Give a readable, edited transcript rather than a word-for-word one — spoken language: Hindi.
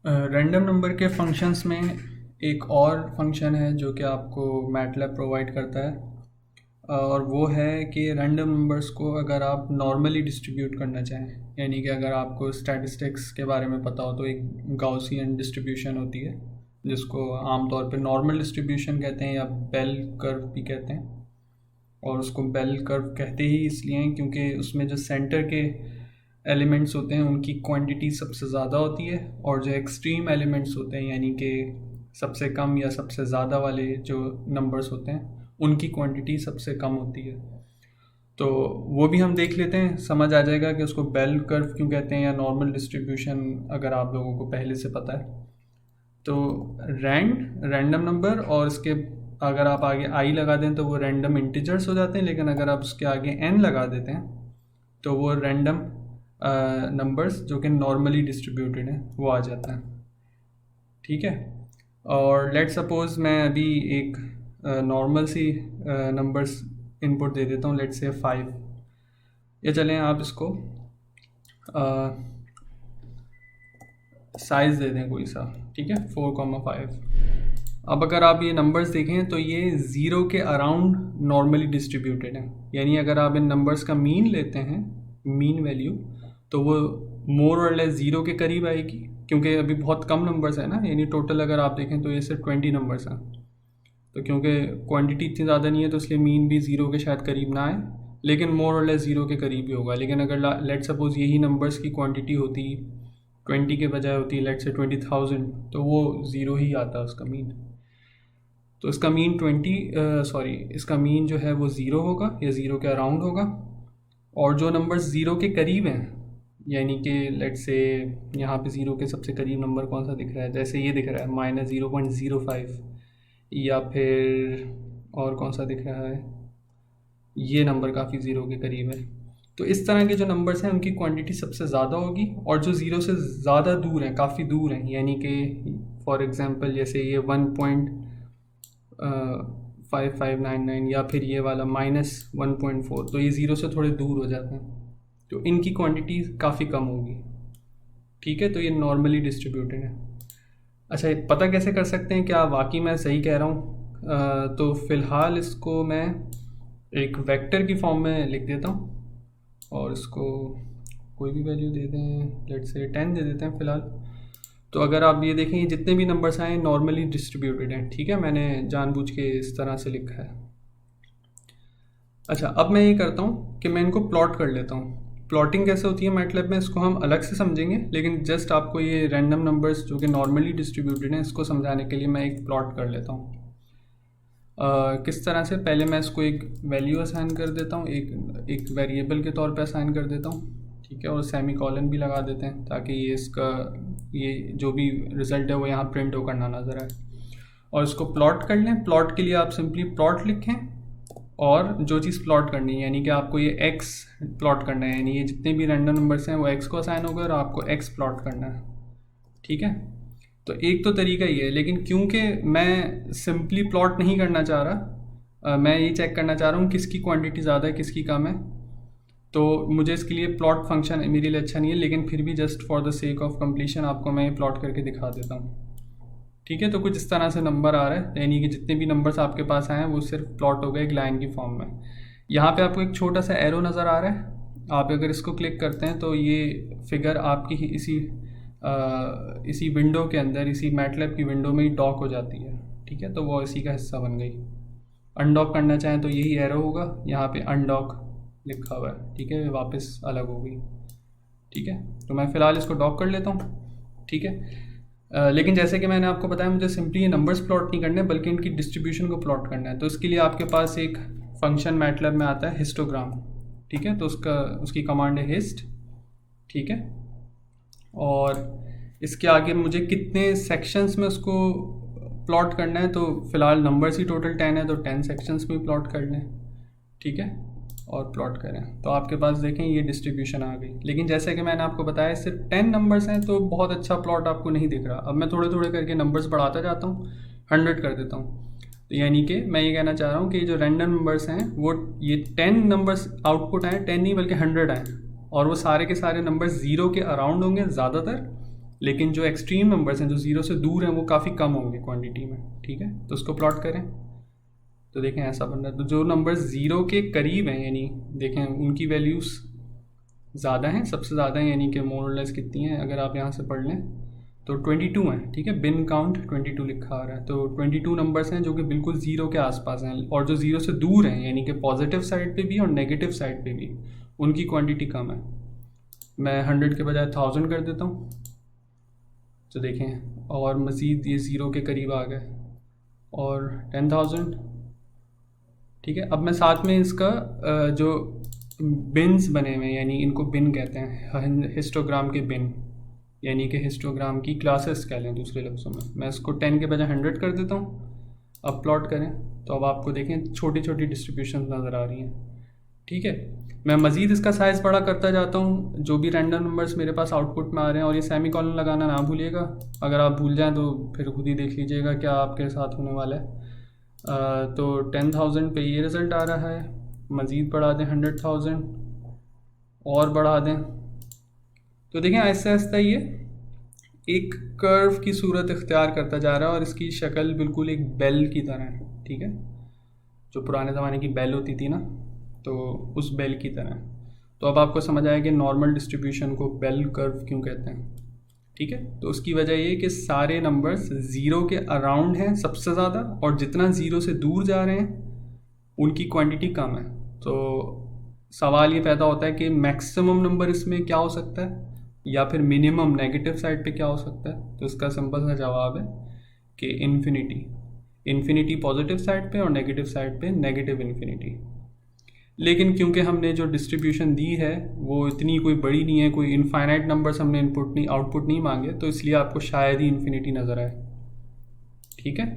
रैंडम नंबर के फंक्शंस में एक और फंक्शन है जो कि आपको मैटलैब प्रोवाइड करता है, और वो है कि रैंडम नंबर्स को अगर आप नॉर्मली डिस्ट्रीब्यूट करना चाहें, यानी कि अगर आपको स्टैटिस्टिक्स के बारे में पता हो तो एक गाउसियन डिस्ट्रीब्यूशन होती है जिसको आमतौर पे नॉर्मल डिस्ट्रीब्यूशन कहते हैं या बेल कर्व भी कहते हैं। और उसको बेल कर्व कहते ही इसलिए हैं क्योंकि उसमें जो सेंटर के एलिमेंट्स होते हैं उनकी क्वांटिटी सबसे ज़्यादा होती है, और जो एक्सट्रीम एलिमेंट्स होते हैं यानी कि सबसे कम या सबसे ज़्यादा वाले जो नंबर्स होते हैं उनकी क्वांटिटी सबसे कम होती है। तो वो भी हम देख लेते हैं, समझ आ जाएगा कि उसको बेल कर्व क्यों कहते हैं या नॉर्मल डिस्ट्रीब्यूशन अगर आप लोगों को पहले से पता है। तो रैंडम नंबर, और इसके अगर आप आगे आई लगा दें तो वो रैंडम इंटीजर्स हो जाते हैं, लेकिन अगर आप उसके आगे एन लगा देते हैं तो वो रैंडम नंबर्स जो कि नॉर्मली डिस्ट्रीब्यूटेड हैं वो आ जाता है। ठीक है, और लेट सपोज मैं अभी एक नॉर्मल सी नंबर्स इनपुट दे देता हूँ, लेट से 5, या चलें आप इसको साइज़ दे दें कोई सा, ठीक है, 4,5। अब अगर आप ये नंबर्स देखें तो ये ज़ीरो के अराउंड नॉर्मली डिस्ट्रीब्यूटेड हैं, यानी अगर आप इन नंबर्स का मीन लेते हैं, मीन वैल्यू, तो वो मोर और लेस ज़ीरो के करीब आएगी, क्योंकि अभी बहुत कम नंबर्स हैं ना, यानी टोटल अगर आप देखें तो ये सिर्फ 20 नंबर्स हैं। तो क्योंकि क्वांटिटी इतनी ज़्यादा नहीं है तो इसलिए मीन भी ज़ीरो के शायद करीब ना आए, लेकिन मोर और लेस ज़ीरो के करीब ही होगा। लेकिन अगर लेट सपोज़ यही नंबर्स की क्वांटिटी होती 20 के बजाय होती लेट से 20,000, तो वो ज़ीरो ही आता उसका मीन। तो इसका मीन इसका मीन जो है वो ज़ीरो होगा या ज़ीरो के अराउंड होगा। और जो नंबर्स ज़ीरो के करीब हैं, यानी कि लेट से यहाँ पे ज़ीरो के सबसे करीब नंबर कौन सा दिख रहा है, जैसे ये दिख रहा है -0.05, या फिर और कौन सा दिख रहा है, ये नंबर काफ़ी ज़ीरो के करीब है। तो इस तरह के जो नंबर्स हैं उनकी क्वांटिटी सबसे ज़्यादा होगी, और जो ज़ीरो से ज़्यादा दूर हैं, काफ़ी दूर हैं, यानी कि फॉर एग्ज़ाम्पल जैसे ये 1.5599 या फिर ये वाला -1.4, तो ये ज़ीरो से थोड़े दूर हो जाते हैं, तो इनकी क्वांटिटी काफ़ी कम होगी। ठीक है, तो ये नॉर्मली डिस्ट्रीब्यूटेड है। अच्छा, पता कैसे कर सकते हैं क्या वाकई मैं सही कह रहा हूँ? तो फ़िलहाल इसको मैं एक वेक्टर की फॉर्म में लिख देता हूँ, और इसको कोई भी वैल्यू दे दें, लेट से 10 दे देते हैं फ़िलहाल। तो अगर आप ये देखें, जितने भी नंबर्स आए नॉर्मली डिस्ट्रीब्यूटेड हैं, ठीक है, मैंने जानबूझ के इस तरह से लिखा है। अच्छा, अब मैं ये करता हूँ कि मैं इनको प्लॉट कर लेता हूँ। प्लॉटिंग कैसे होती है मैटलैब में, इसको हम अलग से समझेंगे, लेकिन जस्ट आपको ये रैंडम नंबर्स जो कि नॉर्मली डिस्ट्रीब्यूटेड हैं इसको समझाने के लिए मैं एक प्लॉट कर लेता हूँ। किस तरह से, पहले मैं इसको एक वैल्यू असाइन कर देता हूँ, एक वेरिएबल के तौर पे असाइन कर देता हूँ, ठीक है, और सेमी कॉलन भी लगा देते हैं ताकि ये जो भी रिज़ल्ट है वो यहाँ प्रिंट होकर ना नज़र आए। और इसको प्लॉट कर लें। प्लॉट के लिए आप सिंपली प्लॉट लिखें, और जो चीज़ प्लॉट करनी है, यानी कि आपको ये x प्लॉट करना है, यानी ये जितने भी रैंडम नंबर्स हैं वो x को असाइन होगा और आपको x प्लॉट करना है। ठीक है, तो एक तो तरीका ये है, लेकिन क्योंकि मैं सिंपली प्लॉट नहीं करना चाह रहा, मैं ये चेक करना चाह रहा हूँ किसकी क्वांटिटी ज़्यादा है किसकी कम है, तो मुझे इसके लिए प्लॉट फंक्शन मेरे लिए अच्छा नहीं है, लेकिन फिर भी just for the sake of completion आपको मैं ये प्लॉट करके दिखा देता हूँ। ठीक है, तो कुछ इस तरह से नंबर आ रहा है, यानी कि जितने भी नंबर्स आपके पास आए हैं वो सिर्फ प्लॉट हो गए एक लाइन की फॉर्म में। यहाँ पे आपको एक छोटा सा एरो नज़र आ रहा है, आप अगर इसको क्लिक करते हैं तो ये फिगर आपकी इसी विंडो के अंदर, इसी मैटलैब की विंडो में ही डॉक हो जाती है। ठीक है, तो वो इसी का हिस्सा बन गई। अनडॉक करना चाहें तो यही एरो होगा, यहाँ पे अनडॉक लिखा हुआ है, ठीक है, वापस अलग हो गई। ठीक है, तो मैं फ़िलहाल इसको डॉक कर लेता हूँ। ठीक है, लेकिन जैसे कि मैंने आपको बताया मुझे सिंपली ये नंबर्स प्लॉट नहीं करने बल्कि इनकी डिस्ट्रीब्यूशन को प्लॉट करना है। तो इसके लिए आपके पास एक फंक्शन मैटलैब में आता है हिस्टोग्राम। ठीक है, तो उसकी कमांड है हिस्ट। ठीक है, और इसके आगे मुझे कितने सेक्शंस में उसको प्लॉट करना है, तो फ़िलहाल नंबर्स ही टोटल 10 है, तो 10 सेक्शंस में प्लॉट कर लें। ठीक है, और प्लॉट करें तो आपके पास देखें ये डिस्ट्रीब्यूशन आ गई। लेकिन जैसे कि मैंने आपको बताया सिर्फ 10 नंबर्स हैं तो बहुत अच्छा प्लॉट आपको नहीं दिख रहा। अब मैं थोड़े थोड़े करके नंबर्स बढ़ाता जाता हूँ, 100 कर देता हूँ। तो यानी कि मैं ये कहना चाह रहा हूँ कि जो रैंडम नंबर्स हैं वो ये 10 नंबर्स आउटपुट आए, 10 नहीं बल्कि 100 आए, और वो सारे के सारे नंबर्स ज़ीरो के अराउंड होंगे ज़्यादातर, लेकिन जो एक्सट्रीम नंबर्स हैं जो ज़ीरो से दूर हैं वो काफ़ी कम होंगे क्वांटिटी में, ठीक है। तो उसको प्लॉट करें तो देखें ऐसा बन रहा है। तो जो नंबर्स ज़ीरो के करीब हैं यानी देखें उनकी वैल्यूज़ ज़्यादा हैं, सबसे ज़्यादा हैं, यानी कि मोर और लेस कितनी हैं अगर आप यहाँ से पढ़ लें तो 22 हैं, ठीक है। बिन काउंट 22 लिखा आ रहा है, तो 22 नंबर्स हैं जो कि बिल्कुल ज़ीरो के आसपास हैं, और जो ज़ीरो से दूर हैं यानी कि पॉजिटिव साइड पे भी और नेगेटिव साइड पे भी उनकी क्वांटिटी कम है। मैं 100 के बजाय 1000 कर देता हूँ, तो देखें और मज़ीद ये ज़ीरो के करीब आ गए, और 10,000, ठीक है। अब मैं साथ में इसका जो बिन्स बने हुए हैं यानी इनको बिन कहते हैं, हिस्टोग्राम के बिन, यानी कि हिस्टोग्राम की क्लासेस कह लें दूसरे लफ्ज़ों में, मैं इसको 10 के बजाय 100 कर देता हूँ। अब प्लॉट करें तो अब आपको देखें छोटी छोटी डिस्ट्रीब्यूशन नज़र आ रही हैं, ठीक है। मैं मज़ीद इसका साइज़ बड़ा करता जाता हूँ, जो भी रैंडम नंबर्स मेरे पास आउटपुट में आ रहे हैं, और ये सेमी कॉलन लगाना ना भूलिएगा, अगर आप भूल जाएँ तो फिर खुद ही देख लीजिएगा क्या आपके साथ होने वाला है। तो 10,000 पे ये रिज़ल्ट आ रहा है, मज़ीद बढ़ा दें 100,000 और बढ़ा दें, तो देखें आहिस्ता आहिस्ता ये एक कर्व की सूरत इख्तियार करता जा रहा है, और इसकी शक्ल बिल्कुल एक बेल की तरह है, ठीक है। जो पुराने ज़माने की बेल होती थी ना, तो उस बेल की तरह। तो अब आपको समझ आया कि नॉर्मल डिस्ट्रीब्यूशन को बेल कर्व क्यों कहते हैं, ठीक है। तो उसकी वजह ये कि सारे नंबर्स ज़ीरो के अराउंड हैं सबसे ज़्यादा, और जितना ज़ीरो से दूर जा रहे हैं उनकी क्वांटिटी कम है। तो सवाल ये पैदा होता है कि मैक्सिमम नंबर इसमें क्या हो सकता है, या फिर मिनिमम नेगेटिव साइड पे क्या हो सकता है। तो इसका सिंपल सा जवाब है कि इन्फिनिटी। इन्फिनिटी पॉजिटिव साइड पे और नेगेटिव साइड पे नेगेटिव इन्फिनिटी। लेकिन क्योंकि हमने जो डिस्ट्रीब्यूशन दी है वो इतनी कोई बड़ी नहीं है, कोई इनफाइनाइट नंबर्स हमने आउटपुट नहीं मांगे, तो इसलिए आपको शायद ही इन्फिनिटी नज़र आए, ठीक है।